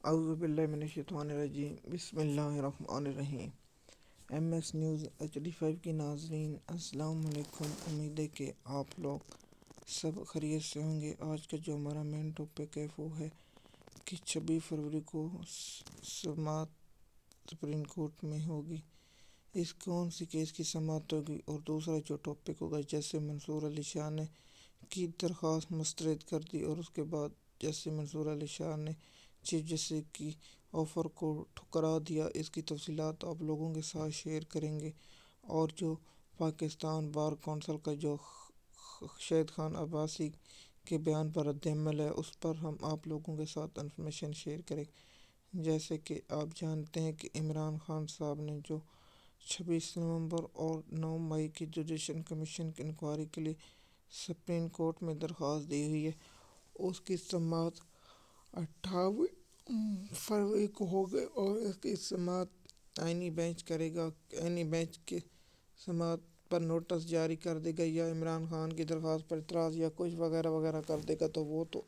اعوذ باللہ من الشیطان الرجیم، بسم اللہ الرحمن الرحیم۔ ایم ایس نیوز HD5 کی ناظرین السلام علیکم۔ امید ہے کہ آپ لوگ سب خیریت سے ہوں گے۔ آج کا جو ہمارا مین ٹاپک ہے وہ ہے کہ 26 فروری کو سماعت سپریم کورٹ میں ہوگی، اس کون سی کیس کی سماعت ہوگی، اور دوسرا جو ٹاپک ہوگا جیسے منصور علی شاہ نے کی درخواست مسترد کر دی، اور اس کے بعد جیسے منصور علی شاہ نے چیف جسٹس کی آفر کو ٹھکرا دیا۔ اس کی تفصیلات آپ لوگوں کے ساتھ شیئر کریں گے، اور جو پاکستان بار کونسل کا جو شاہد خان عباسی کے بیان پر رد عمل ہے، اس پر ہم آپ لوگوں کے ساتھ انفارمیشن شیئر کریں۔ جیسے کہ آپ جانتے ہیں کہ عمران خان صاحب نے جو 26 نومبر اور 9 مئی کی جوڈیشل کمیشن کی انکوائری کے لیے سپریم کورٹ میں درخواست دی ہوئی ہے، اس کی سماعت 28 فروری کو ہوگی، اور اس کی سماعت آئینی بینچ کرے گا۔ آئینی بینچ کی سماعت پر نوٹس جاری کر دے گا، یا عمران خان کی درخواست پر اعتراض یا کچھ وغیرہ وغیرہ کر دے گا، تو وہ تو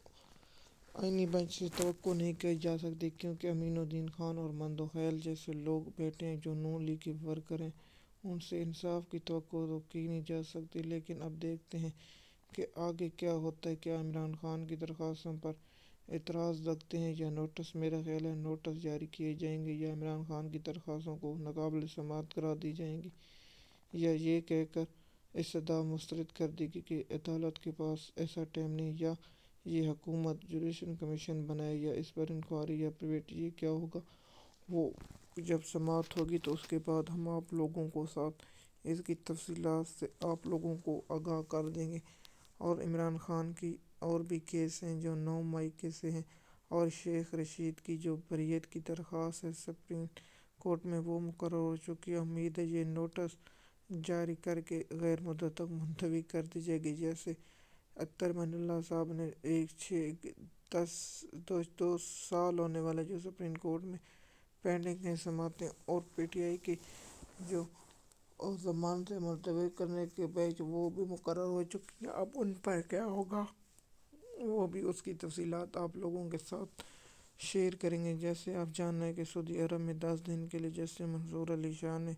آئینی بینچ سے توقع نہیں کی جا سکتی، کیونکہ امین الدین خان اور مندو خیل جیسے لوگ بیٹھے ہیں جو نون لیگ کے ورکر ہیں، ان سے انصاف کی توقع تو کی نہیں جا سکتی۔ لیکن اب دیکھتے ہیں کہ آگے کیا ہوتا ہے، کیا عمران خان کی درخواستوں پر اعتراض رکھتے ہیں یا نوٹس، میرا خیال ہے نوٹس جاری کیے جائیں گے، یا عمران خان کی درخواستوں کو ناقابل سماعت قرار دی جائیں گی، یا یہ کہہ کر استدعا مسترد کر دی گئی کہ عدالت کے پاس ایسا ٹائم نہیں، یا یہ حکومت جوڈیشل کمیشن بنائے، یا اس پر انکوائری یا پریویٹ، یہ کیا ہوگا وہ جب سماعت ہوگی تو اس کے بعد ہم آپ لوگوں کو ساتھ اس کی تفصیلات سے آپ لوگوں کو آگاہ کر دیں گے۔ اور عمران خان کی اور بھی کیس ہیں جو 9 مئی کے سے ہیں، اور شیخ رشید کی جو بریت کی درخواست ہے سپریم کورٹ میں، وہ مقرر ہو چکی ہے۔ امید ہے یہ نوٹس جاری کر کے غیر مدت تک ملتوی کر دی جائے گی۔ جیسے اطہر من اللہ صاحب نے 2 سال ہونے والے جو سپریم کورٹ میں پینڈنگ ہیں سماعتیں، اور PTI کی جو ضمانت سے ملتوی کرنے کے بیچ وہ بھی مقرر ہو چکی ہیں۔ اب ان پر کیا ہوگا وہ بھی اس کی تفصیلات آپ لوگوں کے ساتھ شیئر کریں گے۔ جیسے آپ جاننا ہے کہ سعودی عرب میں 10 دن کے لیے جیسے منصور علی شاہ نے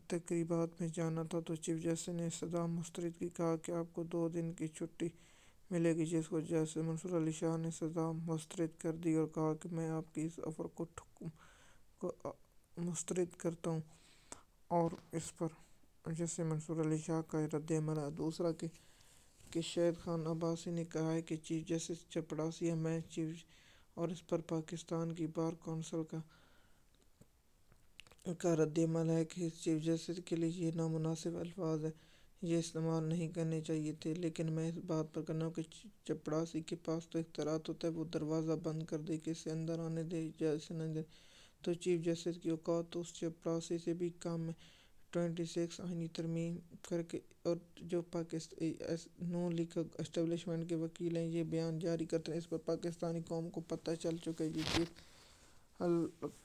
تقریبات میں جانا تھا، تو چیف جسٹس نے استدعا مسترد کی، کہا کہ آپ کو 2 دن کی چھٹی ملے گی، جس کو جیسے منصور علی شاہ نے استدعا مسترد کر دی، اور کہا کہ میں آپ کی اس آفر کو مسترد کرتا ہوں، اور اس پر جیسے منصور علی شاہ کا رد عمل ہے۔ دوسرا کہ شاہد خان عباسی نے کہا ہے کہ چیف جسٹس چپڑاسی ہے، میں چیف، اور اس پر پاکستان کی بار کونسل کا رد عمل ہے کہ چیف جسٹس کے لیے یہ نامناسب الفاظ ہیں، یہ استعمال نہیں کرنے چاہیے تھے۔ لیکن میں اس بات پر کرنا ہوں کہ چپڑاسی کے پاس تو اختیارات ہوتا ہے، وہ دروازہ بند کر دے کہ اسے اندر آنے دے یا اسے نہ دے، تو چیف جسٹس کی اوقات تو اس چپڑاسی سے بھی کم ہے۔ 26 آئینی ترمیم کر کے، اور جو نون لیگ کا اسٹیبلشمنٹ کے وکیل ہیں یہ بیان جاری کرتے ہیں، اس پر پاکستانی قوم کو پتہ چل چکا ہے یہ چیز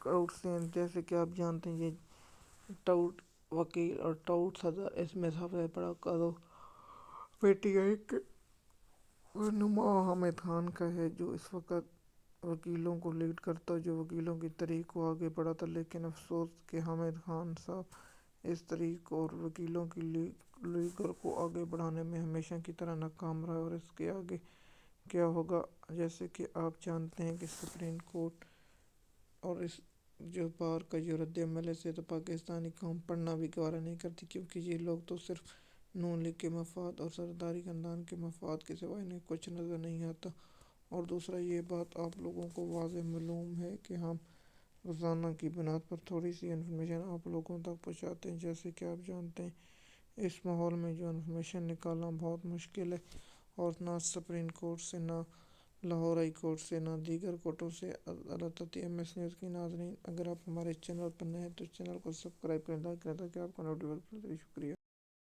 ٹاؤٹ سے ہیں۔ جیسے کہ آپ جانتے ہیں یہ ٹاؤٹ وکیل اور ٹاؤٹ صدر، اس میں سب سے بڑا قدر PTI کے رہنما حامد خان کا ہے، جو اس وقت وکیلوں کو لیڈ کرتا ہے، جو وکیلوں کی تحریک کو آگے بڑھاتا۔ لیکن افسوس کہ حامد خان صاحب اس تحریک اور وکیلوں کی لیگر کو آگے بڑھانے میں ہمیشہ کی طرح ناکام رہا، اور اس کے آگے کیا ہوگا جیسے کہ آپ جانتے ہیں کہ سپریم کورٹ اور اس جو بار کا جو رد عمل ہے، سے تو پاکستانی قوم پڑھنا بھی گوارا نہیں کرتی، کیونکہ یہ لوگ تو صرف نون لیگ کے مفاد اور سرداری خاندان کے مفاد کے سوا انہیں کچھ نظر نہیں آتا۔ اور دوسرا یہ بات آپ لوگوں کو واضح معلوم ہے کہ ہم روزانہ کی بنیاد پر تھوڑی سی انفارمیشن آپ لوگوں تک پہنچاتے ہیں۔ جیسے کہ آپ جانتے ہیں اس ماحول میں جو انفارمیشن نکالنا بہت مشکل ہے، اور نہ سپریم کورٹ سے، نہ لاہور ہائی کورٹ سے، نہ دیگر کورٹوں سے البتہ ایم ایس نیوز کی ناظرین، اگر آپ ہمارے چینل پر نئے ہیں تو چینل کو سبسکرائب کریں، لائک کریں، تاکہ آپ کو نوٹیفیکیشن ملے۔ شکریہ۔